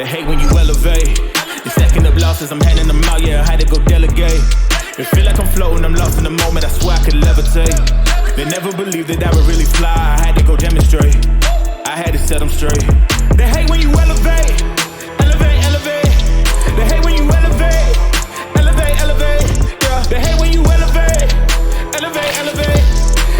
They hate when you elevate. You're stacking up losses, I'm handing them out, yeah, I had to go delegate. It feel like I'm floating, I'm lost in the moment, I swear I could levitate. They never believed that I would really fly, I had to go demonstrate. I had to set them straight. They hate when you elevate, elevate, elevate. They hate when you elevate, elevate, elevate. Yeah. They hate when you elevate, elevate, elevate.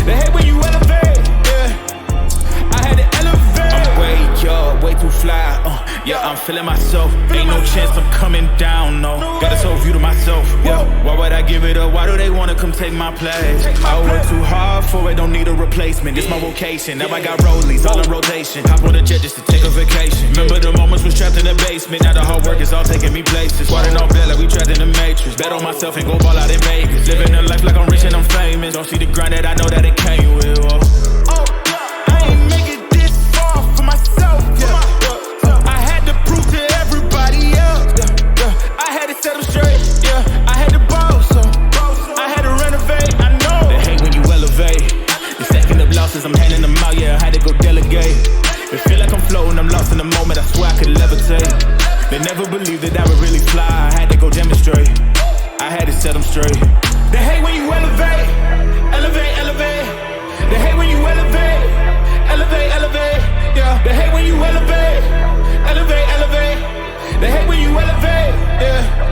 They hate when you elevate, yeah. I had to elevate. I'm way up, way too fly, yeah, I'm feeling myself. Ain't no chance I'm coming down, no. Got a soul view to myself, yeah. Why would I give it up? Why do they wanna come take my place? I work too hard for it, don't need a replacement. This my vocation, now I got rollies, all in rotation. Hop on a jet just to take a vacation. Remember the moments was trapped in the basement. Now the hard work is all taking me places. Water on bed like we trapped in the matrix. Bet on myself and go ball out in Vegas. Living a life like I'm rich and I'm famous. Don't see the grind that I know that it came with, I ain't make it this far for myself, yeah. I had to prove to everybody else, yeah. I had to set them straight, yeah. I had to boss, so I had to renovate, I know. They hate when you elevate. You're stacking up losses, I'm handing them out, yeah, I had to go delegate. It feel like I'm floating, I'm lost in the moment, I swear I could levitate. They never believed that I would really fly, I had to go demonstrate. I had to set them straight. They hate when you elevate, elevate, elevate. They hate when you elevate, elevate, elevate. Yeah. They hate when you elevate, elevate, elevate. They hate when you elevate, yeah.